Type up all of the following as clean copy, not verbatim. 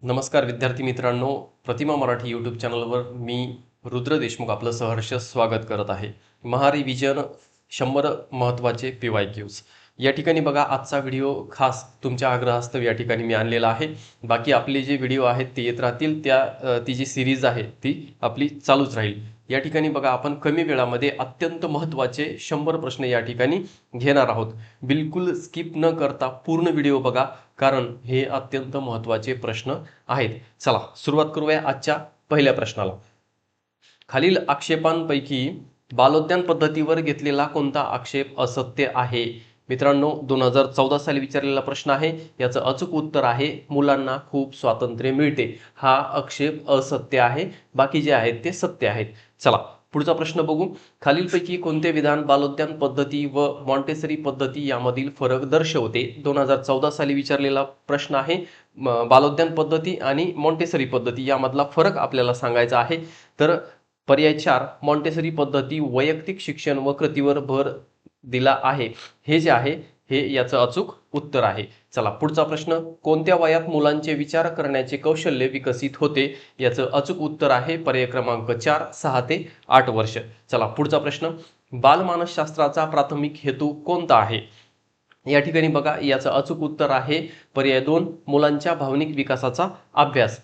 नमस्कार विद्यार्थी मित्रांनो, प्रतिमा मराठी यूट्यूब चॅनलवर मी रुद्र देशमुख आपलं सहर्ष स्वागत करत आहे. महारिव्हिजन 100 महत्त्वाचे PYQs या ठिकाणी बघा, आजचा व्हिडिओ खास तुमच्या आग्रहास्तव या ठिकाणी मी आणलेला आहे. बाकी आपले जे व्हिडिओ आहेत ते येत राहतील, ती जी सिरीज आहे ती आपली चालूच राहील. या ठिकाणी बघा, आपण कमी वेळामध्ये अत्यंत महत्त्वाचे 100 प्रश्न या ठिकाणी घेणार आहोत. बिलकुल स्किप न करता पूर्ण व्हिडिओ बघा, कारण हे अत्यंत महत्त्वाचे प्रश्न आहेत. चला सुरुवात करूया आजच्या पहिल्या प्रश्नाला. खालील आक्षेपांपैकी बालोद्यान पद्धतीवर घेतलेला कोणता आक्षेप असत्य आहे? मित्रांनो, 2014 साली विचारलेला प्रश्न आहे. याचं अचूक उत्तर आहे मुलांना खूप स्वातंत्र्य मिळते. हा आक्षेप असत्य आहे, बाकी जे आहेत ते सत्य आहेत. चला पुढचा प्रश्न बघू. खालीलपैकी कोणते विधान बालोद्यान पद्धती व मॉन्टेसरी पद्धती यामधील फरक दर्शवते? 2014 साली विचारलेला प्रश्न आहे. बालोद्यान पद्धती आणि मॉन्टेसरी पद्धती यामधला फरक आपल्याला सांगायचा आहे. तर पर्याय 4, मॉन्टेसरी पद्धती वैयक्तिक शिक्षण व कृतीवर भर दिला आहे, हे जे आहे हे याचं अचूक उत्तर आहे. चला पुढचा प्रश्न. कोणत्या वयात मुलांचे विचार करण्याचे कौशल्य विकसित होते? याचं अचूक उत्तर आहे पर्याय क्रमांक 4, 6 ते 8 वर्ष. चला पुढचा प्रश्न. बालमानसशास्त्राचा प्राथमिक हेतू कोणता आहे? या ठिकाणी बघा, याचं अचूक उत्तर आहे पर्याय 2, मुलांच्या भावनिक विकासाचा अभ्यास.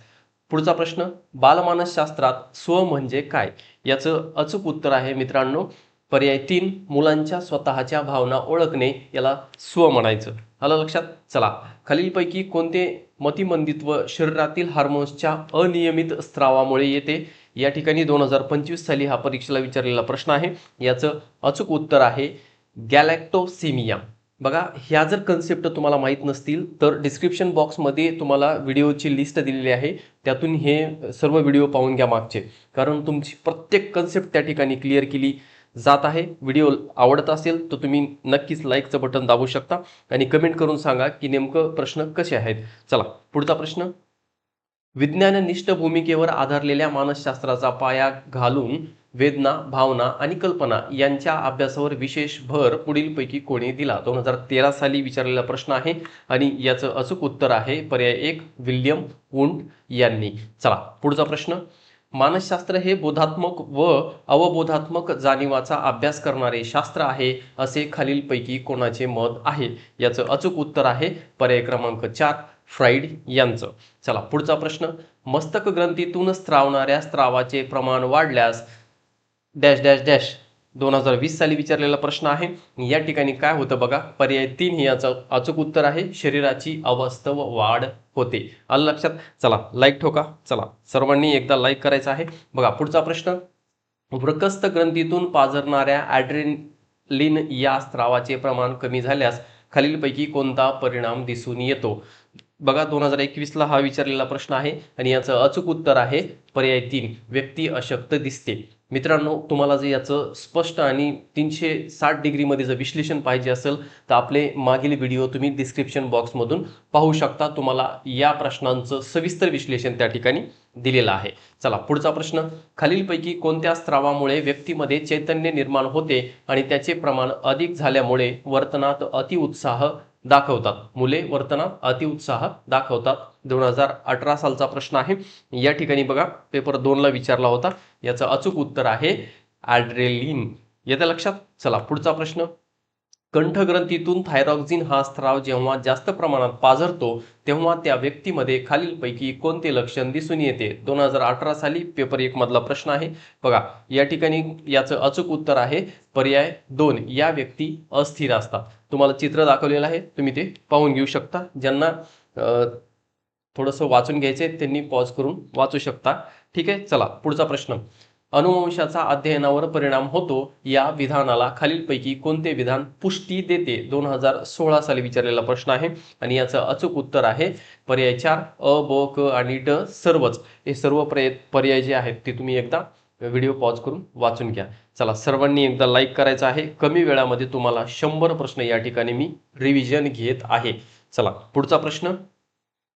पुढचा प्रश्न. बालमानसशास्त्रात स्व म्हणजे काय? याचं अचूक उत्तर आहे मित्रांनो पर्याय 3, मुलांच्या स्वतःच्या भावना ओळखणे याला स्व म्हणायचं. आलं लक्षात? चला, खालीलपैकी कोणते मतिमंदित्व शरीरातील हार्मोन्सच्या अनियमित स्त्रावामुळे येते? या ठिकाणी 2025 साली हा परीक्षेला विचारलेला प्रश्न आहे. याचं अचूक उत्तर आहे गॅलॅक्टोसिमिया. बघा, ह्या जर कन्सेप्ट तुम्हाला माहीत नसतील तर डिस्क्रिप्शन बॉक्समध्ये तुम्हाला व्हिडिओची लिस्ट दिलेली आहे, त्यातून हे सर्व व्हिडिओ पाहून घ्या मागचे, कारण तुमची प्रत्येक कन्सेप्ट त्या ठिकाणी क्लिअर केली जात आहे. व्हिडिओ आवडत असेल तर तुम्ही नक्कीच लाईकचं बटन दाबू शकता आणि कमेंट करून सांगा की नेमकं प्रश्न कसे आहेत. चला पुढचा प्रश्न. विज्ञाननिष्ठ भूमिकेवर आधारलेल्या मानसशास्त्राचा पाया घालून वेदना, भावना आणि कल्पना यांच्या अभ्यासावर विशेष भर पुढीलपैकी कोणी दिला? 2013 साली विचारलेला प्रश्न आहे आणि याचं अचूक उत्तर आहे पर्याय 1, विल्यम वुंट यांनी. चला पुढचा प्रश्न. मानसशास्त्र हे बोधात्मक व अवबोधात्मक जाणीवाचा अभ्यास करणारे शास्त्र आहे असे खालीलपैकी कोणाचे मत आहे? याचं अचूक उत्तर आहे पर्याय क्रमांक 4, फ्राईड यांचं. चला पुढचा प्रश्न. मस्तक ग्रंथीतून स्त्रावणाऱ्या स्त्रावाचे प्रमाण वाढल्यास डॅश डॅश डॅश 2020 साली विचारलेला प्रश्न आहे. या ठिकाणी काय होतं बघा, पर्याय 3 हे याचं अचूक उत्तर आहे, शरीराची अवास्तव वाढ होते. आलं लक्षात? चला लाईक ठोका. चला सर्वांनी एकदा लाईक करायचं आहे. बघा पुढचा प्रश्न. वृकस्थ ग्रंथीतून पाझरणाऱ्या ॲड्रेनलिन या स्त्रावाचे प्रमाण कमी झाल्यास खालीलपैकी कोणता परिणाम दिसून येतो? बघा 2021ला हा विचारलेला प्रश्न आहे आणि याचं अचूक उत्तर आहे पर्याय 3, व्यक्ती अशक्त दिसते. मित्रांनो, तुम्हाला जर याचं स्पष्ट आणि 360 डिग्रीमध्ये जर विश्लेषण पाहिजे असेल तर आपले मागील व्हिडिओ तुम्ही डिस्क्रिप्शन बॉक्समधून पाहू शकता. तुम्हाला या प्रश्नांचं सविस्तर विश्लेषण त्या ठिकाणी दिलेलं आहे. चला पुढचा प्रश्न. खालीलपैकी कोणत्या स्त्रावामुळे व्यक्तीमध्ये चैतन्य निर्माण होते आणि त्याचे प्रमाण अधिक झाल्यामुळे वर्तनात अतिउत्साह दाखवतात? मुले वर्तनात अतिउत्साह दाखवतात. 2018 सालचा प्रश्न आहे. या ठिकाणी बघा, पेपर 2ला विचारला होता. याचं अचूक उत्तर आहे ॲड्रेलिन. येतं लक्षात? चला पुढचा प्रश्न. कंठग्रंथीतून थायरॉक्सिन हा स्त्राव जेव्हा जास्त प्रमाणात पाझरतो तेव्हा त्या व्यक्तीमध्ये खालीलपैकी कोणते लक्षण दिसून येते? 2018 साली पेपर 1 मधला प्रश्न आहे. बघा या ठिकाणी याचं अचूक उत्तर आहे पर्याय 2, या व्यक्ती अस्थिर असतात. तुम्हाला चित्र दाखवलेलं आहे, तुम्ही ते पाहून घेऊ शकता. ज्यांना थोडंसं वाचून घ्यायचे त्यांनी पॉज करून वाचू शकता. ठीक आहे. चला पुढचा प्रश्न. अनुवंशाचा अध्ययनावर परिणाम होतो या विधानाला खालीलपैकी कोणते विधान पुष्टी देते? 2016 साली विचारलेला प्रश्न आहे आणि याचं अचूक उत्तर आहे पर्याय 4, अ, ब, क आणि ड सर्वच. हे सर्व पर्याय जे आहेत ते तुम्ही एकदा व्हिडिओ पॉज करून वाचून घ्या. चला सर्वांनी एकदा लाईक करायचं आहे. कमी वेळामध्ये तुम्हाला 100 प्रश्न या ठिकाणी मी रिव्हिजन घेत आहे. चला पुढचा प्रश्न.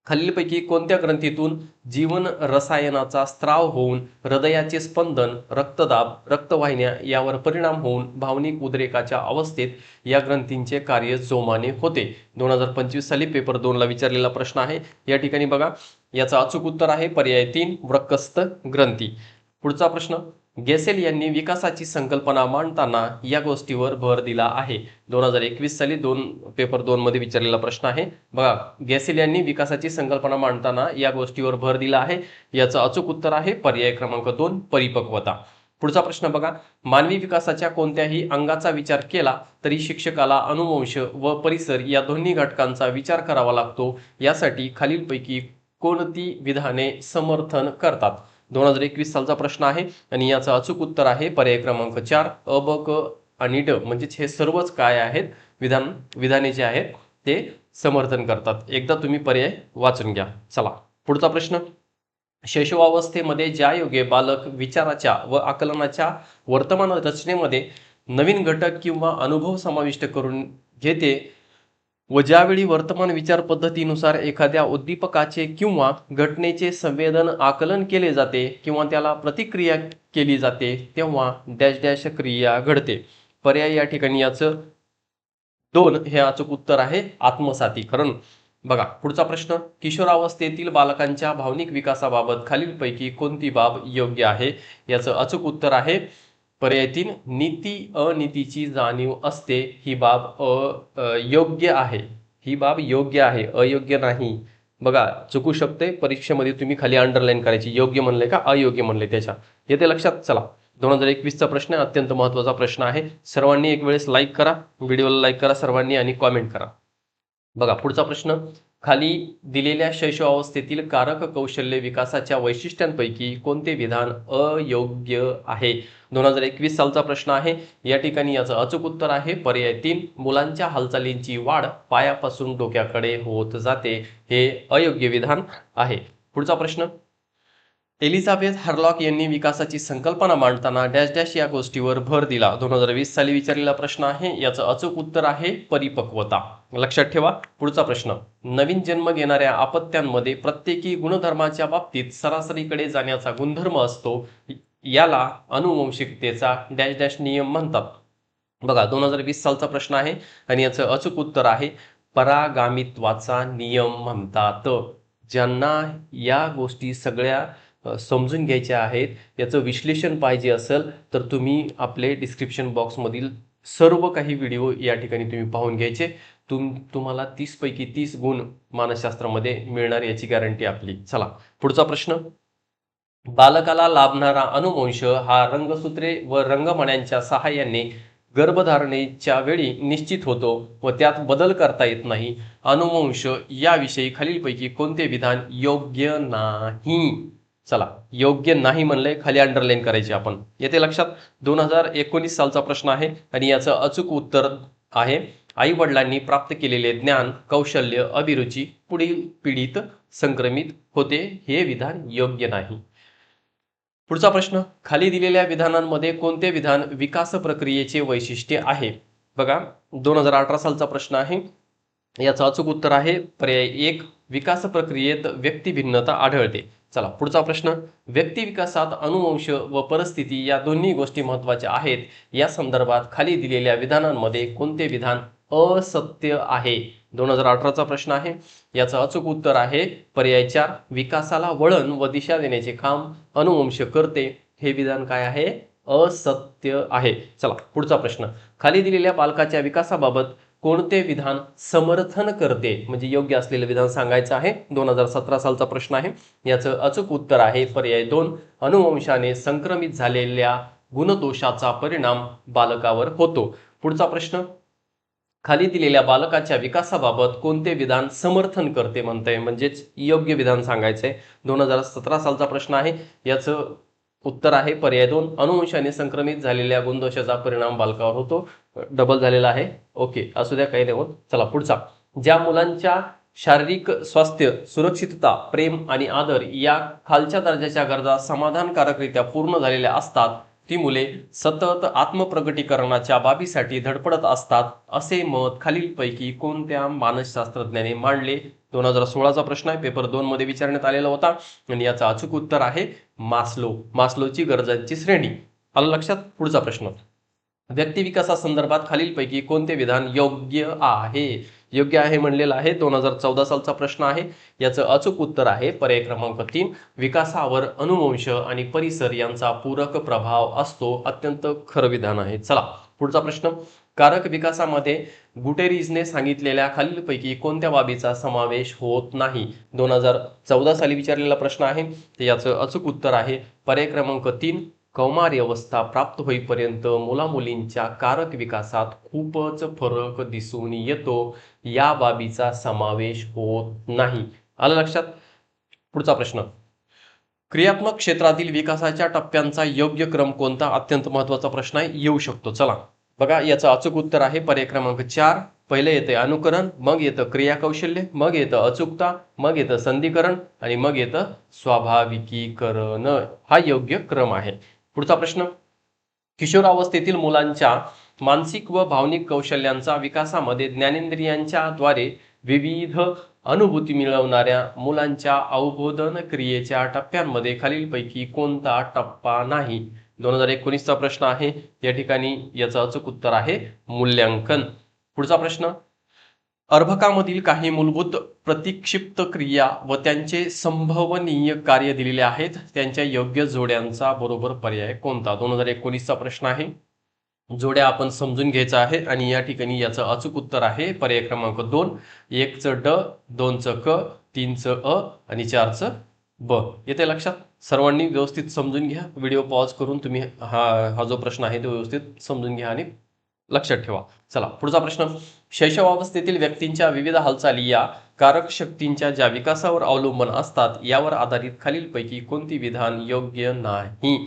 खालीलपैकी कोणत्या ग्रंथीतून जीवन रसायनाचा स्त्राव होऊन हृदयाचे स्पंदन, रक्तदाब, रक्तवाहिन्या यावर परिणाम होऊन भावनिक उद्रेकाच्या अवस्थेत या ग्रंथींचे कार्य जोमाने होते? 2025 साली पेपर 2 ला विचारलेला प्रश्न आहे. या ठिकाणी बघा, याचं अचूक उत्तर आहे पर्याय 3 वृक्कस्थ ग्रंथी. पुढचा प्रश्न, गेसेल यांनी विकासाची संकल्पना मांडताना या गोष्टीवर भर दिला आहे. 2021 साली पेपर 2 मध्ये विचारलेला प्रश्न आहे. बघा, गेसेल यांनी विकासाची संकल्पना मांडताना या गोष्टीवर भर दिला आहे. याचं अचूक उत्तर आहे पर्याय क्रमांक 2 परिपक्वता. पुढचा प्रश्न बघा, मानवी विकासाच्या कोणत्याही अंगाचा विचार केला तरी शिक्षकाला अनुवंश व परिसर या दोन्ही घटकांचा विचार करावा लागतो. यासाठी खालीलपैकी कोणती विधाने समर्थन करतात? 2021 सालचा प्रश्न आहे आणि याचं अचूक उत्तर आहे पर्याय क्रमांक 4 अ, ब, क आणि ड. म्हणजेच हे सर्वच काय आहेत, विधाने जे आहेत ते समर्थन करतात. एकदा तुम्ही पर्याय वाचून घ्या. चला पुढचा प्रश्न, शैशवावस्थेमध्ये ज्या योगे बालक विचाराच्या व आकलनाच्या वर्तमान रचनेमध्ये नवीन घटक किंवा अनुभव समाविष्ट करून घेते व ज्यावेळी वर्तमान विचार पद्धतीनुसार एखाद्या उद्दीपकाचे किंवा घटनेचे संवेदन आकलन केले जाते किंवा त्याला प्रतिक्रिया केली जाते तेव्हा डॅश डॅश क्रिया घडते. पर्याय या ठिकाणी याचं 2 हे अचूक उत्तर आहे आत्मसातीकरण. बघा पुढचा प्रश्न, किशोरावस्थेतील बालकांच्या भावनिक विकासाबाबत खालीलपैकी कोणती बाब योग्य आहे? याचं अचूक उत्तर आहे पर्याय 3 नीती अनीतीची जाणीव असते. ही बाब योग्य आहे. ही बाब योग्य आहे, अयोग्य नाही. बघा, चुकू शकते परीक्षेमध्ये, तुम्ही खाली अंडरलाईन करायची, योग्य म्हणले का अयोग्य म्हणले त्याच्या, येते लक्षात. चला 2021 चा प्रश्न अत्यंत महत्त्वाचा प्रश्न आहे. सर्वांनी एक वेळेस लाईक करा, व्हिडिओला लाईक करा सर्वांनी आणि कॉमेंट करा. बघा पुढचा प्रश्न, खाली दिलेल्या शैशवावस्थेतील कारक कौशल्य विकासाच्या वैशिष्ट्यांपैकी कोणते विधान अयोग्य आहे? 2021 सालचा प्रश्न आहे. या ठिकाणी याचं अचूक उत्तर आहे पर्याय 3 मुलांच्या हालचालींची वाढ पायापासून डोक्याकडे होत जाते. हे अयोग्य विधान आहे. पुढचा प्रश्न, एलिझाबेथ हार्लॉक यांनी विकासाची संकल्पना मांडताना डॅश डॅश या गोष्टीवर भर दिला. 2020 साली विचारलेला प्रश्न आहे. याचं अचूक उत्तर आहे परिपक्वता. लक्षात ठेवा. पुढचा प्रश्न, नवीन जन्म घेणाऱ्या अपत्यांमध्ये प्रत्येकी गुणधर्माच्या बाबतीत सरासरीकडे जाण्याचा गुणधर्म असतो. याला अनुवंशिकतेचा डॅश डॅश नियम म्हणतात. बघा 2020 सालचा प्रश्न आहे आणि याचं अचूक उत्तर आहे परागामित्वाचा नियम म्हणतात. ज्यांना या गोष्टी सगळ्या समजून घ्यायच्या आहेत, याचं विश्लेषण पाहिजे असेल तर तुम्ही आपले डिस्क्रिप्शन बॉक्समधील सर्व काही व्हिडिओ या ठिकाणी तुम्ही पाहून घ्यायचे. तुम्हाला 30 पैकी 30 गुण मानसशास्त्रामध्ये मिळणार याची गॅरंटी आपली. चला पुढचा प्रश्न, बालकाला लाभणारा अनुवंश हा रंगसूत्रे व रंगमण्यांच्या सहाय्याने गर्भधारणेच्या वेळी निश्चित होतो व त्यात बदल करता येत नाही. अनुवंश याविषयी खालीलपैकी कोणते विधान योग्य नाही? चला, योग्य नाही म्हणले खाली अंडरलाईन करायचे आपण, येते लक्षात. 2019 सालचा प्रश्न आहे आणि याचं अचूक उत्तर आहे आई वडिलांनी प्राप्त केलेले ज्ञान, कौशल्य, अभिरुची पुढील पिढीत संक्रमित होते. हे विधान योग्य नाही. पुढचा प्रश्न, खाली दिलेल्या विधानांमध्ये कोणते विधान विकास प्रक्रियेचे वैशिष्ट्य आहे? बघा 2018 सालचा प्रश्न आहे. याचं अचूक उत्तर आहे पर्याय 1 विकास प्रक्रियेत व्यक्ती भिन्नता आढळते. चला पुढचा प्रश्न, व्यक्ती विकासात अनुवंश व परिस्थिती या दोन्ही गोष्टी महत्त्वाच्या आहेत. या संदर्भात खाली दिलेल्या विधानांमध्ये कोणते विधान असत्य आहे? 2018चा प्रश्न आहे. याचं अचूक उत्तर आहे पर्याय 4 विकासाला वळण व दिशा देण्याचे काम अनुवंश करते. हे विधान काय आहे? असत्य आहे. चला पुढचा प्रश्न, खाली दिलेल्या बालकाच्या विकासाबाबत कोणते विधान समर्थन करते? म्हणजे योग्य असलेले विधान सांगायचं आहे. 2017 सालचा प्रश्न आहे. याचं अचूक उत्तर आहे पर्याय 2 अनुवंशाने संक्रमित झालेल्या गुणदोषाचा परिणाम बालकावर होतो. पुढचा प्रश्न, खाली दिलेल्या बालकाच्या विकासाबाबत कोणते विधान समर्थन करते म्हणते, म्हणजेच योग्य विधान सांगायचंय. 2017 सालचा प्रश्न आहे. याचं उत्तर आहे पर्याय 2 अनुवंशाने संक्रमित झालेल्या गुणदोषाचा परिणाम बालकावर होतो. डबल झालेला आहे. ओके, असू द्या, काही नाही होत. चला पुढचा, ज्या मुलांच्या शारीरिक स्वास्थ्य, सुरक्षितता, प्रेम आणि आदर या खालच्या दर्जाच्या गरजा समाधानकारकरित्या पूर्ण झालेल्या असतात ती मुले सतत आत्मप्रगटीकरणाच्या बाबीसाठी धडपडत असतात असे मत खालीलपैकी कोणत्या मानसशास्त्रज्ञाने मांडले? 2016चा प्रश्न आहे, पेपर 2 मध्ये विचारण्यात आलेला होता आणि याचं अचूक उत्तर आहे मास्लोची गरजांची श्रेणी. आलं लक्षात? पुढचा प्रश्न, व्यक्ती विकासासंदर्भात खालीलपैकी कोणते विधान योग्य आहे? योग्य आहे म्हणलेलं आहे. 2014 सालचा प्रश्न आहे. याचं अचूक उत्तर आहे पर्याय क्रमांक 3, विकासावर अनुवंश आणि परिसर यांचा पूरक प्रभाव असतो. अत्यंत खरं विधान आहे. चला पुढचा प्रश्न, कारक विकासामध्ये गुटेरीजने सांगितलेल्या खालीलपैकी कोणत्या बाबीचा समावेश होत नाही? 2014 साली विचारलेला प्रश्न आहे. तर याचं अचूक उत्तर आहे पर्याय क्रमांक 3, कौमार्य अवस्था प्राप्त होईपर्यंत मुलामुलींच्या कारक विकासात खूपच फरक दिसून येतो. या बाबीचा समावेश होत नाही. आलं लक्षात? पुढचा प्रश्न, क्रियात्मक क्षेत्रातील विकासाच्या टप्प्यांचा योग्य क्रम कोणता? अत्यंत महत्वाचा प्रश्न आहे, येऊ शकतो. चला बघा, याचं अचूक उत्तर आहे पर्याय क्रमांक 4. पहिले येते अनुकरण, मग येतं क्रिया कौशल्य, मग येतं अचूकता, मग येतं संधिकरण आणि मग येतं स्वाभाविकीकरण. हा योग्य क्रम आहे. पुढचा प्रश्न, किशोरावस्थेतील मुलांच्या मानसिक व भावनिक कौशल्यांचा विकासामध्ये ज्ञानेंद्रियांच्या द्वारे विविध अनुभूती मिळवणाऱ्या मुलांच्या अवबोधन क्रियेच्या टप्प्यांमध्ये खालीलपैकी कोणता टप्पा नाही? 2019चा प्रश्न आहे. या ठिकाणी याचं अचूक उत्तर आहे मूल्यांकन. पुढचा प्रश्न, अर्भकामधील काही मूलभूत प्रतिक्षिप्त क्रिया व त्यांचे संभवनीय कार्य दिलेले आहेत. त्यांच्या योग्य जोड्यांचा बरोबर पर्याय कोणता? 2019चा प्रश्न आहे. जोड्या आपण समजून घ्यायचा आहे आणि या ठिकाणी याचं अचूक उत्तर आहे पर्याय क्रमांक 2, 1चं ड, 2चं क, 3चं अ आणि 4चं ब. येते लक्षात? सर्वांनी व्यवस्थित समजून घ्या. व्हिडिओ पॉज करून तुम्ही हा जो प्रश्न आहे तो व्यवस्थित समजून घ्या आणि लक्षात ठेवा. चला पुढचा प्रश्न, शैशवावस्थेतील व्यक्तींच्या विविध हालचाली या कारक शक्तींच्या ज्या विकासावर अवलंबून असतात यावर आधारित खालीलपैकी कोणती विधान योग्य नाही?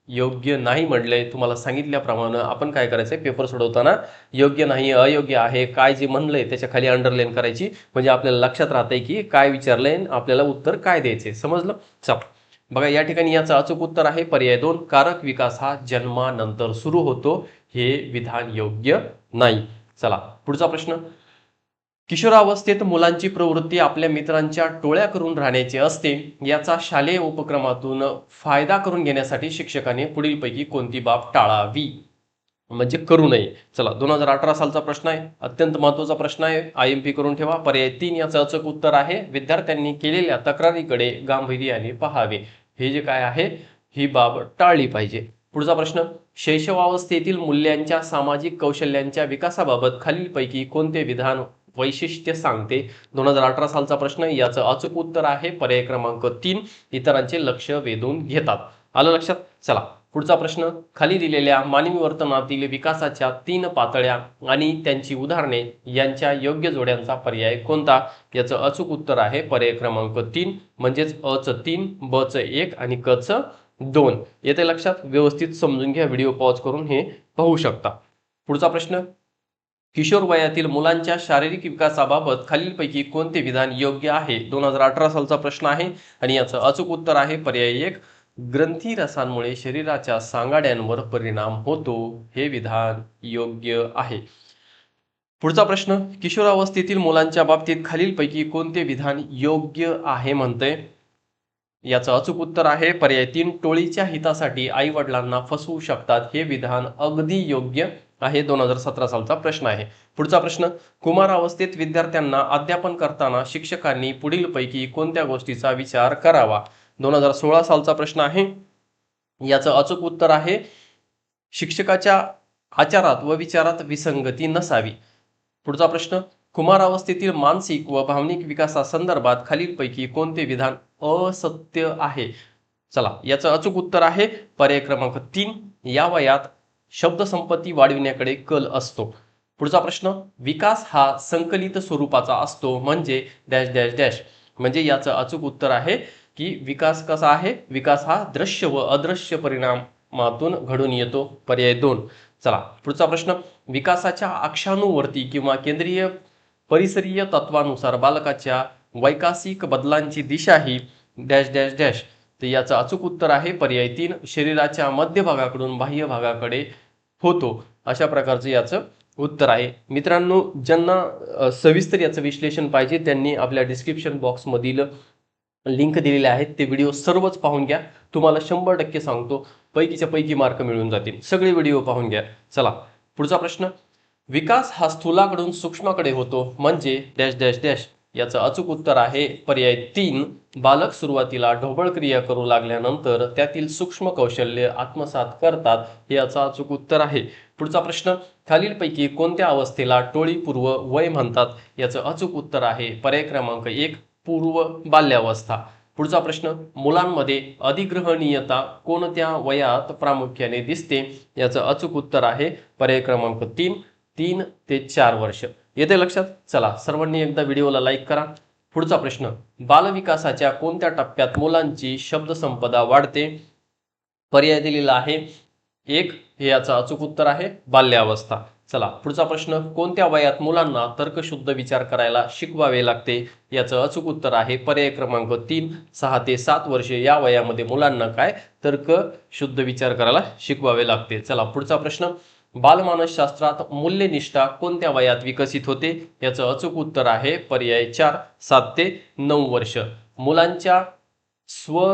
योग्य नाही म्हटलंय, तुम्हाला सांगितल्याप्रमाणे आपण काय करायचंय, पेपर सोडवताना योग्य नाही, अयोग्य आहे, काय जे म्हणलंय त्याच्या खाली अंडरलाईन करायची, म्हणजे आपल्याला लक्षात राहतंय की काय विचारलंय, आपल्याला उत्तर काय द्यायचे. समजलं? चला बघा, या ठिकाणी याचं अचूक उत्तर आहे पर्याय 2, कारक विकास हा जन्मानंतर सुरू होतो. हे विधान योग्य नाही. चला पुढचा प्रश्न, किशोरावस्थेत मुलांची प्रवृत्ती आपल्या मित्रांच्या टोळ्या करून राहण्याची असते. याचा शालेय उपक्रमातून फायदा करून घेण्यासाठी शिक्षकाने पुढीलपैकी कोणती बाब टाळावी, म्हणजे करू नये? चला 2018 सालचा प्रश्न आहे. अत्यंत महत्वाचा प्रश्न आहे. IMP करून ठेवा. पर्याय 3 याचं अचूक उत्तर आहे विद्यार्थ्यांनी केलेल्या तक्रारीकडे गांभीर्याने पाहावे. हे जे काय आहे, ही बाब टाळली पाहिजे. पुढचा प्रश्न, शैशवावस्थेतील मूल्यांच्या सामाजिक कौशल्यांच्या विकासाबाबत खालीलपैकी कोणते विधान वैशिष्ट्य सांगते? 2018 सालचा प्रश्न. याचं अचूक उत्तर आहे पर्याय क्रमांक 3, इतरांचे लक्ष वेधून घेतात. आलं लक्षात? चला पुढचा प्रश्न, खाली दिलेल्या मानवी वर्तनातील विकासाच्या 3 पातळ्या आणि त्यांची उदाहरणे यांच्या योग्य जोड्यांचा पर्याय कोणता? याचं अचूक उत्तर आहे पर्याय क्रमांक 3, म्हणजेच अचं 3, बचं 1 आणि कचं 2. येते लक्षात? व्यवस्थित समजून घ्या. व्हिडिओ पॉज करून हे पाहू शकता. पुढचा प्रश्न, किशोर वयातील मुलांच्या शारीरिक विकासाबाबत खालीलपैकी कोणते विधान योग्य आहे? 2018 सालचा प्रश्न आहे आणि याचं अचूक उत्तर आहे पर्याय 1, ग्रंथीरसांमुळे शरीराच्या सांगाड्यांवर परिणाम होतो. हे विधान योग्य आहे. पुढचा प्रश्न, किशोरावस्थेतील मुलांच्या बाबतीत खालीलपैकी कोणते विधान योग्य आहे म्हणते? याचं अचूक उत्तर आहे पर्याय 3, टोळीच्या हितासाठी आई वडिलांना फसवू शकतात. हे विधान अगदी योग्य आहे. 2017 सालचा प्रश्न आहे. पुढचा प्रश्न, कुमारावस्थेत विद्यार्थ्यांना अध्यापन करताना शिक्षकांनी पुढीलपैकी कोणत्या गोष्टीचा विचार करावा? 2016 सालचा प्रश्न आहे. याचं अचूक उत्तर आहे शिक्षकाच्या आचारात व विचारात विसंगती नसावी. पुढचा प्रश्न, कुमारावस्थेतील मानसिक व भावनिक विकासासंदर्भात खालीलपैकी कोणते विधान असत्य आहे? चला याचं अचूक उत्तर आहे पर्याय क्रमांक 3, या वयात शब्दसंपत्ती वाढविण्याकडे कल असतो. पुढचा प्रश्न, विकास हा संकलित स्वरूपाचा असतो म्हणजे डॅश डॅश डॅश, म्हणजे याचं अचूक उत्तर आहे की विकास कसा आहे? विकास हा दृश्य व अदृश्य परिणामातून घडून येतो. पर्याय 2. चला पुढचा प्रश्न, विकासाच्या अक्षांनुवर्ती किंवा केंद्रीय परिसरीय तत्वानुसार बालकाच्या वैकासिक बदलांची दिशा ही डॅश डॅश डॅश, तर याचं अचूक उत्तर आहे पर्याय 3, शरीराच्या मध्यभागाकडून बाह्य भागाकडे होतो, अशा प्रकारचं याचं उत्तर आहे. मित्रांनो, ज्यांना सविस्तर याचं विश्लेषण पाहिजे त्यांनी आपल्या डिस्क्रिप्शन बॉक्समधील लिंक दिलेले आहेत, ते व्हिडिओ सर्वच पाहून घ्या. तुम्हाला 100% सांगतो पैकीच्या पैकी मार्क मिळून जातील. सगळे व्हिडिओ पाहून घ्या. चला पुढचा प्रश्न. विकास हा स्थूलाकडून सूक्ष्माकडे होतो म्हणजे डॅश डॅश डॅश. याचं अचूक उत्तर आहे पर्याय 3, बालक सुरुवातीला ढोबळ क्रिया करू लागल्यानंतर त्यातील सूक्ष्म कौशल्य आत्मसात करतात, हे याचं अचूक उत्तर आहे. पुढचा प्रश्न. खालीलपैकी कोणत्या अवस्थेला टोळीपूर्व वय म्हणतात? याचं अचूक उत्तर आहे पर्याय क्रमांक 1, पूर्व बाल्यावस्था. पुढचा प्रश्न. मुलांमध्ये अधिग्रहणीयता कोणत्या वयात प्रामुख्याने दिसते? याचं अचूक उत्तर आहे पर्याय क्रमांक 3, 3 ते 4 वर्ष. येते लक्षात? चला सर्वांनी एकदा व्हिडिओला लाईक करा. पुढचा प्रश्न. बालविकासाच्या कोणत्या टप्प्यात मुलांची शब्दसंपदा वाढते? पर्याय दिलेला आहे 1, हे याचं अचूक उत्तर आहे बाल्यावस्था. चला पुढचा प्रश्न. कोणत्या वयात मुलांना तर्कशुद्ध विचार करायला शिकवावे लागते? याचं अचूक उत्तर आहे पर्याय क्रमांक 3, 6 ते 7 वर्षे या वयामध्ये मुलांना काय तर्कशुद्ध विचार करायला शिकवावे लागते. चला पुढचा प्रश्न. बालमानसशास्त्रात मूल्यनिष्ठा कोणत्या वयात विकसित होते? याचं अचूक उत्तर आहे पर्याय 4, 7 ते 9 वर्ष. मुलांच्या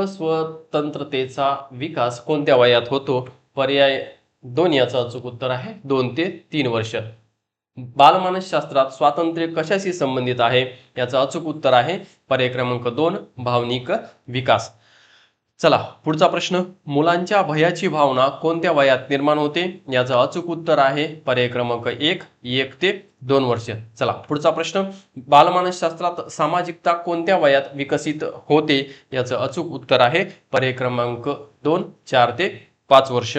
स्वतंत्रतेचा विकास कोणत्या वयात होतो? पर्याय 2, याचं अचूक उत्तर आहे 2 ते 3 वर्ष. बालमानसशास्त्रात स्वातंत्र्य कशाशी संबंधित आहे? याचं अचूक उत्तर आहे पर्याय क्रमांक 2, भावनिक विकास. चला पुढचा प्रश्न. मुलांच्या भयाची भावना कोणत्या वयात निर्माण होते? याचं अचूक उत्तर आहे पर्याय क्रमांक 1, 1 ते 2 वर्ष. चला पुढचा प्रश्न. बालमानसशास्त्रात सामाजिकता कोणत्या वयात विकसित होते? याचं अचूक उत्तर आहे पर्याय क्रमांक 2, 4 ते 5 वर्ष.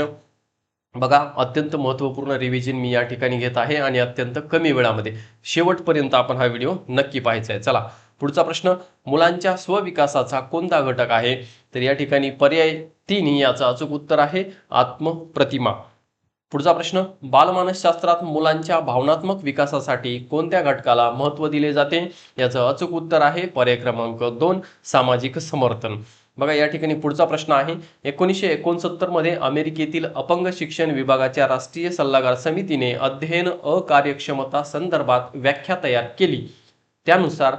बघा, अत्यंत महत्त्वपूर्ण रिव्हिजन मी या ठिकाणी घेत आहे आणि अत्यंत कमी वेळामध्ये. शेवटपर्यंत आपण हा व्हिडिओ नक्की पाहायचा आहे. चला पुढचा प्रश्न. मुलांच्या स्वविकासाचा कोणता घटक आहे? तर या ठिकाणी पर्याय 3, याचं अचूक उत्तर आहे आत्मप्रतिमा. पुढचा प्रश्न. बालमानसशास्त्रात मुलांच्या भावनात्मक विकासासाठी कोणत्या घटकाला महत्त्व दिले जाते? याचं अचूक उत्तर आहे पर्याय क्रमांक 2, सामाजिक समर्थन. बघा या ठिकाणी पुढचा प्रश्न आहे. 1969 मध्ये अमेरिकेतील अपंग शिक्षण विभागाच्या राष्ट्रीय सल्लागार समितीने अध्ययन अकार्यक्षमता संदर्भात व्याख्या तयार केली. त्यानुसार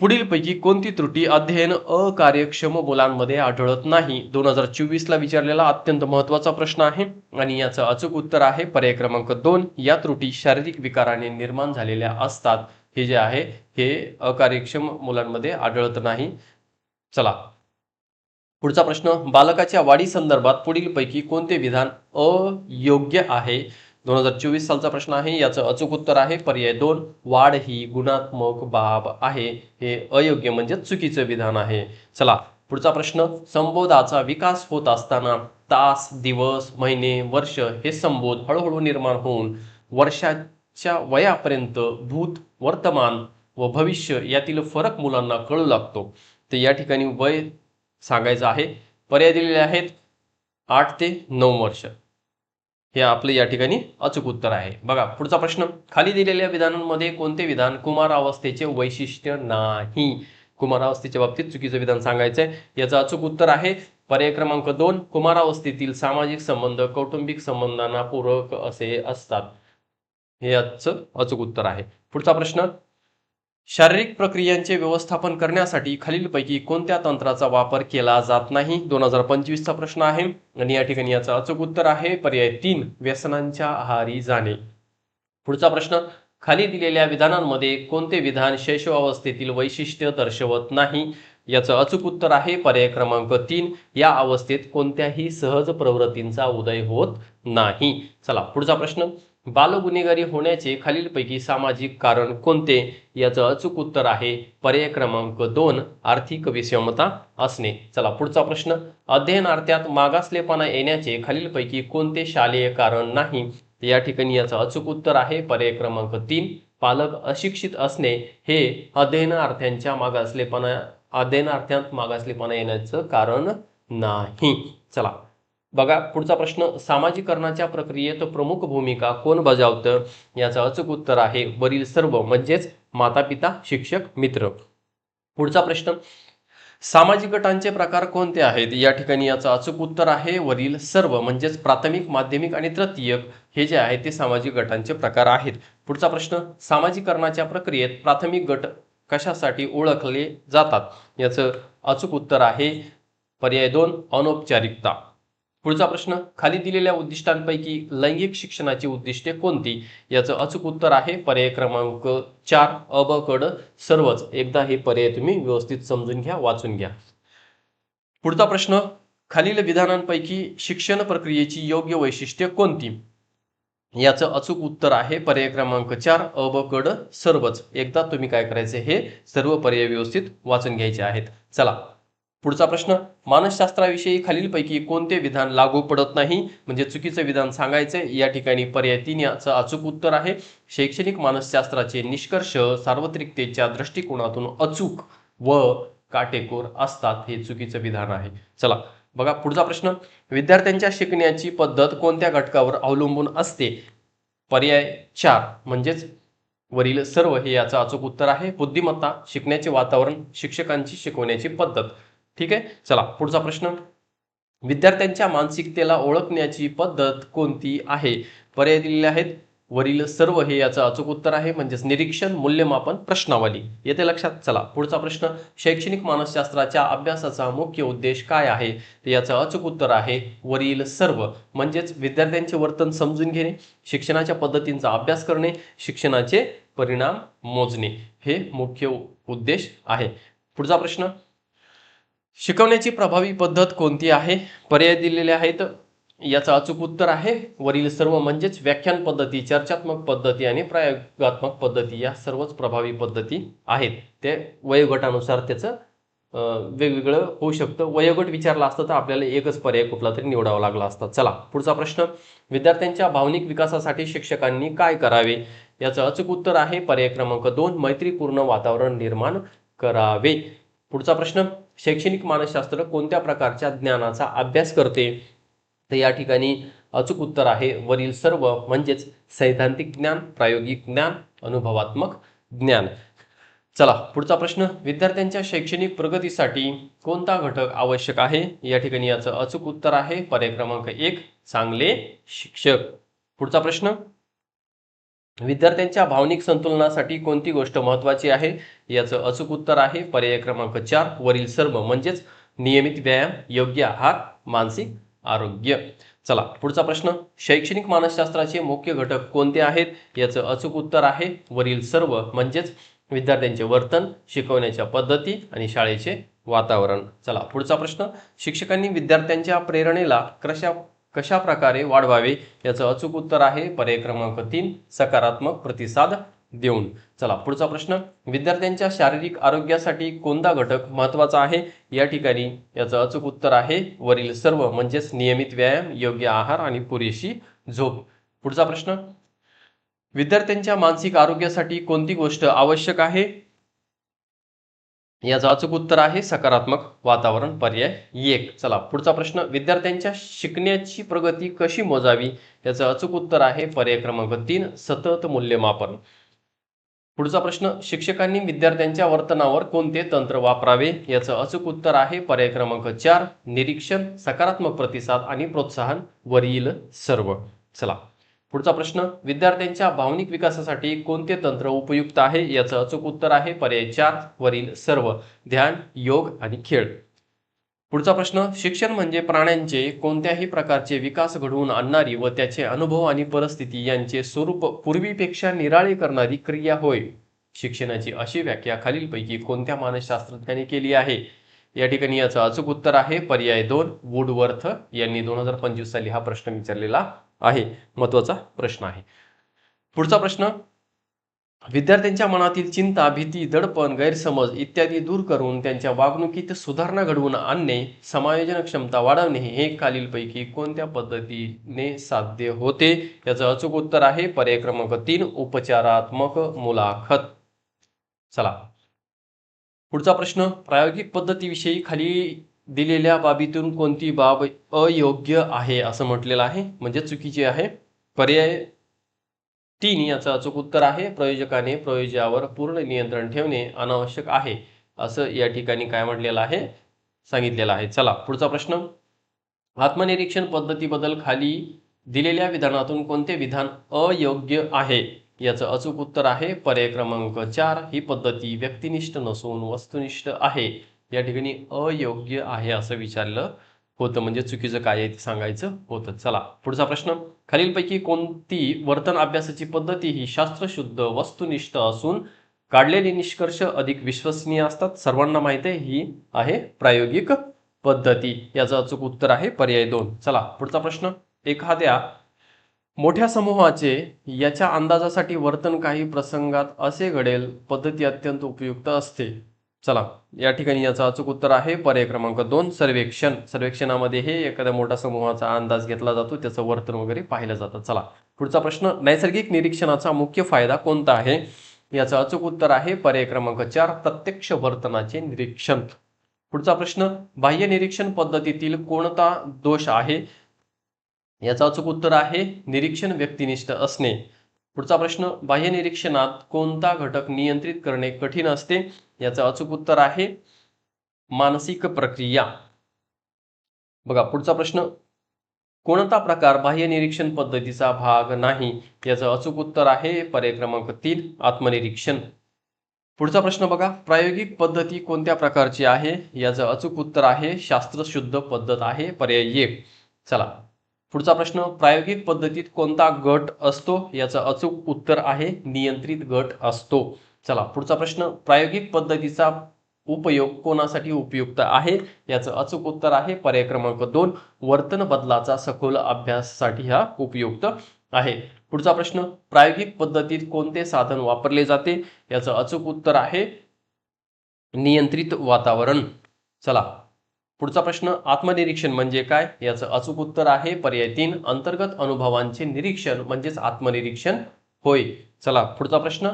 पुढीलपैकी कोणती त्रुटी अध्ययन अकार्यक्षम मुलांमध्ये आढळत नाही? 2024 ला विचारलेला अत्यंत महत्त्वाचा प्रश्न आहे आणि याचं अचूक उत्तर आहे पर्याय क्रमांक 2, या त्रुटी शारीरिक विकाराने निर्माण झालेल्या असतात. हे जे आहे हे अकार्यक्षम मुलांमध्ये आढळत नाही. चला पुढचा प्रश्न. बालकाच्या वाढी संदर्भात पुढीलपैकी कोणते विधान अयोग्य आहे? 2024 सालचा प्रश्न आहे. याचं अचूक उत्तर आहे पर्याय 2, वाढ ही गुणात्मक बाब आहे. हे अयोग्य म्हणजे चुकीचं विधान आहे. चला पुढचा प्रश्न. संबोधाचा विकास होत असताना तास, दिवस, महिने, वर्ष हे संबोध हळूहळू निर्माण होऊन वर्षाच्या वयापर्यंत भूत, वर्तमान व भविष्य यातील फरक मुलांना कळू लागतो. तर या ठिकाणी वय सांगायचं आहे. पर्याय दिलेले आहेत 8 ते 9 वर्ष. हे आपले या ठिकाणी अचूक उत्तर आहे. बघा पुढचा प्रश्न. खाली दिलेल्या विधानांमध्ये कोणते विधान कुमारावस्थेचे वैशिष्ट्य नाही? कुमारावस्थेच्या बाबतीत चुकीचं विधान सांगायचं आहे. याचं अचूक उत्तर आहे पर्याय क्रमांक 2, कुमारावस्थेतील सामाजिक संबंध कौटुंबिक संबंधांना पूरक असे असतात. हे याचं अचूक उत्तर आहे. पुढचा प्रश्न. शारीरिक प्रक्रियांचे व्यवस्थापन करण्यासाठी खालीलपैकी कोणत्या तंत्राचा वापर केला जात नाही? 2025 चा प्रश्न आहे आणि या ठिकाणी याचं अचूक उत्तर आहे पर्याय 3, व्यसनांच्या आहारी जाणे. पुढचा प्रश्न. खाली दिलेल्या विधानांमध्ये कोणते विधान शैशवावस्थेतील वैशिष्ट्य दर्शवत नाही? याचं अचूक उत्तर आहे पर्याय क्रमांक 3, या अवस्थेत कोणत्याही सहज प्रवृत्तींचा उदय होत नाही. चला पुढचा प्रश्न. बालगुन्हेगारी होण्याचे खालीलपैकी सामाजिक कारण कोणते? याचं अचूक उत्तर आहे पर्याय क्रमांक 2, आर्थिक विषमता असणे. चला पुढचा प्रश्न. अध्ययनार्थात मागासलेपणा येण्याचे खालीलपैकी कोणते शालेय कारण नाही? या ठिकाणी याचं अचूक उत्तर आहे पर्याय क्रमांक 3, पालक अशिक्षित असणे हे अध्ययनार्थ्यांत मागासलेपणा येण्याचं कारण नाही. चला बघा पुढचा प्रश्न. सामाजिकरणाच्या प्रक्रियेत प्रमुख भूमिका कोण बजावतं? याचं अचूक उत्तर आहे वरील सर्व, म्हणजेच माता, पिता, शिक्षक, मित्र. पुढचा प्रश्न. सामाजिक गटांचे प्रकार कोणते आहेत? या ठिकाणी याचं अचूक उत्तर आहे वरील सर्व, म्हणजेच प्राथमिक, माध्यमिक आणि तृतीयक हे जे आहे ते सामाजिक गटांचे प्रकार आहेत. पुढचा प्रश्न, सामाजिकरणाच्या प्रक्रियेत प्राथमिक गट कशासाठी ओळखले जातात? याचं अचूक उत्तर आहे पर्याय 2 अनौपचारिकता. पुढचा प्रश्न, खाली दिलेल्या उद्दिष्टांपैकी लैंगिक शिक्षणाची उद्दिष्टे कोणती? याचं अचूक उत्तर आहे पर्याय क्रमांक 4 अ ब क ड सर्वच. एकदा हे पर्याय तुम्ही व्यवस्थित समजून घ्या, वाचून घ्या. पुढचा प्रश्न, खालील विधानांपैकी शिक्षण प्रक्रियेची योग्य वैशिष्ट्ये कोणती? याचं अचूक उत्तर आहे पर्याय क्रमांक 4 अ ब क ड सर्वच. एकदा तुम्ही काय करायचे, हे सर्व पर्याय व्यवस्थित वाचून घ्यायचे आहेत. चला पुढचा प्रश्न, मानसशास्त्राविषयी खालीलपैकी कोणते विधान लागू पडत नाही? म्हणजे चुकीचं विधान सांगायचे. या ठिकाणी पर्याय 3 याचं अचूक उत्तर आहे शैक्षणिक मानसशास्त्राचे निष्कर्ष सार्वत्रिकतेच्या दृष्टिकोनातून अचूक व काटेकोर असतात. हे चुकीचं विधान आहे. चला बघा पुढचा प्रश्न, विद्यार्थ्यांच्या शिकण्याची पद्धत कोणत्या घटकावर अवलंबून असते? पर्याय 4 म्हणजेच वरील सर्व हे याचं अचूक उत्तर आहे. बुद्धिमत्ता, शिकण्याचे वातावरण, शिक्षकांची शिकवण्याची पद्धत. ठीक आहे. चला पुढचा प्रश्न, विद्यार्थ्यांच्या मानसिकतेला ओळखण्याची पद्धत कोणती आहे? पर्याय दिलेले आहेत वरील सर्व हे याचं अचूक उत्तर आहे, म्हणजेच निरीक्षण, मूल्यमापन, प्रश्नावली. येते लक्षात. चला पुढचा प्रश्न, शैक्षणिक मानसशास्त्राच्या अभ्यासाचा मुख्य उद्देश काय आहे? तर याचं अचूक उत्तर आहे वरील सर्व, म्हणजेच विद्यार्थ्यांचे वर्तन समजून घेणे, शिक्षणाच्या पद्धतींचा अभ्यास करणे, शिक्षणाचे परिणाम मोजणे हे मुख्य उद्देश आहे. पुढचा प्रश्न, शिकवण्याची प्रभावी पद्धत कोणती आहे? पर्याय दिलेले आहेत. याचं अचूक उत्तर आहे वरील सर्व, म्हणजेच व्याख्यान पद्धती, चर्चात्मक पद्धती आणि प्रयोगात्मक पद्धती या सर्वच प्रभावी पद्धती आहेत. ते वयोगटानुसार त्याचं वेगवेगळं होऊ शकतं. वयोगट विचारला असतं तर आपल्याला एकच पर्याय कुठला तरी निवडावा लागला असता. चला पुढचा प्रश्न, विद्यार्थ्यांच्या भावनिक विकासासाठी शिक्षकांनी काय करावे? याचं अचूक उत्तर आहे पर्याय क्रमांक 2 मैत्रीपूर्ण वातावरण निर्माण करावे. पुढचा प्रश्न, शैक्षणिक मानसशास्त्र कोणत्या प्रकारच्या ज्ञानाचा अभ्यास करते? तर या ठिकाणी अचूक उत्तर आहे वरील सर्व, म्हणजेच सैद्धांतिक ज्ञान, प्रायोगिक ज्ञान, अनुभवात्मक ज्ञान. चला पुढचा प्रश्न, विद्यार्थ्यांच्या शैक्षणिक प्रगतीसाठी कोणता घटक आवश्यक आहे? या ठिकाणी याचं अचूक उत्तर आहे पर्याय क्रमांक 1 चांगले शिक्षक. पुढचा प्रश्न, विद्यार्थ्यांच्या भावनिक संतुलनासाठी कोणती गोष्ट महत्त्वाची आहे? याचं अचूक उत्तर आहे पर्याय क्रमांक 4 वरील सर्व, म्हणजेच नियमित व्यायाम, योग्य आहार, मानसिक आरोग्य. चला पुढचा प्रश्न, शैक्षणिक मानसशास्त्राचे मुख्य घटक कोणते आहेत? याचं अचूक उत्तर आहे वरील सर्व, म्हणजेच विद्यार्थ्यांचे वर्तन, शिकवण्याच्या पद्धती आणि शाळेचे वातावरण. चला पुढचा प्रश्न, शिक्षकांनी विद्यार्थ्यांच्या प्रेरणेला कशा प्रकारे वाढवावे? याचं अचूक उत्तर आहे पर्याय क्रमांक 3 सकारात्मक प्रतिसाद देऊन. चला पुढचा प्रश्न, विद्यार्थ्यांच्या शारीरिक आरोग्यासाठी कोणता घटक महत्त्वाचा आहे? या ठिकाणी याचं अचूक उत्तर आहे वरील सर्व, म्हणजेच नियमित व्यायाम, योग्य आहार आणि पुरेशी झोप. पुढचा प्रश्न, विद्यार्थ्यांच्या मानसिक आरोग्यासाठी कोणती गोष्ट आवश्यक आहे? याचं अचूक उत्तर आहे सकारात्मक वातावरण पर्याय 1. चला पुढचा प्रश्न, विद्यार्थ्यांच्या शिकण्याची प्रगती कशी मोजावी? याचं अचूक उत्तर आहे पर्याय क्रमांक 3 सतत मूल्यमापन. पुढचा प्रश्न, शिक्षकांनी विद्यार्थ्यांच्या वर्तनावर कोणते तंत्र वापरावे? याचं अचूक उत्तर आहे पर्याय क्रमांक 4 निरीक्षण, सकारात्मक प्रतिसाद आणि प्रोत्साहन वरील सर्व. चला पुढचा प्रश्न, विद्यार्थ्यांच्या भावनिक विकासासाठी कोणते तंत्र उपयुक्त आहे? याचं अचूक उत्तर आहे पर्याय 4 वरील सर्व, ध्यान, योग आणि खेळ. पुढचा प्रश्न, शिक्षण म्हणजे प्राण्यांचे कोणत्याही प्रकारचे विकास घडवून आणणारी व त्याचे अनुभव आणि परिस्थिती यांचे स्वरूप पूर्वीपेक्षा निराळे करणारी क्रिया होय. शिक्षणाची अशी व्याख्या खालीलपैकी कोणत्या मानसशास्त्रज्ञाने केली आहे? या ठिकाणी याचं अचूक उत्तर आहे पर्याय 2 वुडवर्थ यांनी 2025 साली हा प्रश्न विचारलेला आहे. महत्त्वाचा प्रश्न आहे. पुढचा प्रश्न, विद्यार्थ्यांच्या मनातील चिंता, भीती, दडपण, गैरसमज इत्यादी दूर करून त्यांच्या वागणुकीत सुधारणा घडवून आणणे, समायोजन क्षमता वाढवणे हे खालीलपैकी कोणत्या पद्धतीने साध्य होते? याचं अचूक उत्तर आहे पर्याय क्रमांक 3 उपचारात्मक मुलाखत. चला पुढचा प्रश्न, प्रायोगिक पद्धतीविषयी खाली दिलेल्या बाबीतून कोणती बाब अयोग्य आहे असं म्हटलेलं आहे, म्हणजे चुकीची आहे? पर्याय 3 याचं अचूक उत्तर आहे प्रयोजकाने प्रयोजकावर पूर्ण नियंत्रण ठेवणे अनावश्यक आहे. असं या ठिकाणी काय म्हटलेलं आहे, सांगितलेलं आहे. चला पुढचा प्रश्न. आत्मनिरीक्षण पद्धतीबद्दल खाली दिलेल्या विधानातून कोणते विधान अयोग्य आहे? याचं अचूक उत्तर आहे पर्याय क्रमांक 4. ही पद्धती व्यक्तिनिष्ठ नसून वस्तुनिष्ठ आहे. या ठिकाणी अयोग्य आहे असं विचारलं होतं, म्हणजे चुकीचं काय आहे ते सांगायचं होतं. चला पुढचा प्रश्न. खालीलपैकी कोणती वर्तन अभ्यासाची पद्धती ही शास्त्रशुद्ध वस्तुनिष्ठ असून काढलेले निष्कर्ष अधिक विश्वसनीय असतात? सर्वांना माहिती आहे ही आहे प्रायोगिक पद्धती. याचं अचूक उत्तर आहे पर्याय 2. चला पुढचा प्रश्न. एखाद्या मोठ्या समूहाचे याच्या अंदाजासाठी वर्तन काही प्रसंगात असे घडेल पद्धती अत्यंत उपयुक्त असते. चला या ठिकाणी याचं अचूक उत्तर आहे पर्याय क्रमांक 2. सर्वेक्षण. सर्वेक्षणामध्ये हे एखाद्या मोठ्या समूहाचा अंदाज घेतला जातो, त्याचं वर्तन वगैरे पाहिलं जातं. चला पुढचा प्रश्न. नैसर्गिक निरीक्षणाचा मुख्य फायदा कोणता आहे? याचं अचूक उत्तर आहे पर्याय क्रमांक 4. प्रत्यक्ष वर्तनाचे निरीक्षण. पुढचा प्रश्न. बाह्य निरीक्षण पद्धतीतील कोणता दोष आहे? याचं अचूक उत्तर आहे निरीक्षण व्यक्तिनिष्ठ असणे. पुढचा प्रश्न. बाह्य निरीक्षणात कोणता घटक नियंत्रित करणे कठीण असते? याचं अचूक उत्तर आहे मानसिक प्रक्रिया. बघा पुढचा प्रश्न. कोणता प्रकार बाह्य निरीक्षण पद्धतीचा भाग नाही? याचं अचूक उत्तर आहे पर्याय क्रमांक 3. आत्मनिरीक्षण. पुढचा प्रश्न बघा. प्रायोगिक पद्धती कोणत्या प्रकारची आहे? याचं अचूक उत्तर आहे शास्त्रशुद्ध पद्धत आहे पर्याय 1. चला पुढचा प्रश्न. प्रायोगिक पद्धतीत कोणता गट असतो? याचं अचूक उत्तर आहे नियंत्रित गट असतो. चला पुढचा प्रश्न. प्रायोगिक पद्धतीचा उपयोग कोणासाठी उपयुक्त आहे? याचं अचूक उत्तर आहे पर्याय क्रमांक 2. वर्तन बदलाचा सखोल अभ्यासासाठी हा उपयुक्त आहे. पुढचा प्रश्न. प्रायोगिक पद्धतीत कोणते साधन वापरले जाते? याचं अचूक उत्तर आहे नियंत्रित वातावरण. चला पुढचा प्रश्न. आत्मनिरीक्षण म्हणजे काय? याचं अचूक उत्तर आहे पर्याय 3. अंतर्गत अनुभवांचे निरीक्षण म्हणजेच आत्मनिरीक्षण होय. चला पुढचा प्रश्न.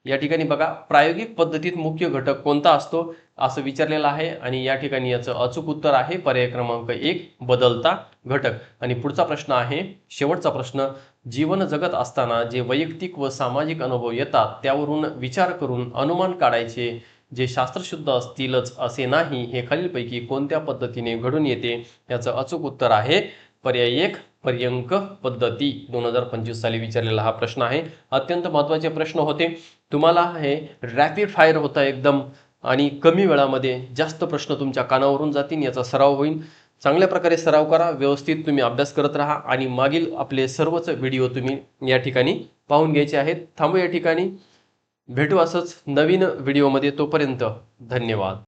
या ठिकाणी बघा. प्रायोगिक पद्धतीत मुख्य घटक कोणता असतो असं विचारलेलं आहे, आणि या ठिकाणी याचं अचूक उत्तर आहे पर्याय क्रमांक 1. बदलता घटक. आणि पुढचा प्रश्न आहे शेवटचा प्रश्न. जीवन जगत असताना जे वैयक्तिक व सामाजिक अनुभव येतात त्यावरून विचार करून अनुमान काढायचे जे शास्त्रशुद्ध असतीलच असे नाही, हे खालीलपैकी कोणत्या पद्धतीने घडून येते? याचं अचूक उत्तर आहे पर्याय 1. पर्यंक पद्धती. 2025 साली विचारलेला हा प्रश्न आहे. अत्यंत महत्त्वाचे प्रश्न होते. तुम्हाला हे रॅपिड फायर होता एकदम, आणि कमी वेळामध्ये जास्त प्रश्न तुमच्या कानावरून जातील, याचा सराव होईल. चांगल्या प्रकारे सराव करा, व्यवस्थित तुम्ही अभ्यास करत राहा, आणि मागील आपले सर्वच व्हिडिओ तुम्ही या ठिकाणी पाहून घ्यायचे आहेत. थांबू या ठिकाणी. भेटू असंच नवीन व्हिडिओमध्ये. तोपर्यंत धन्यवाद.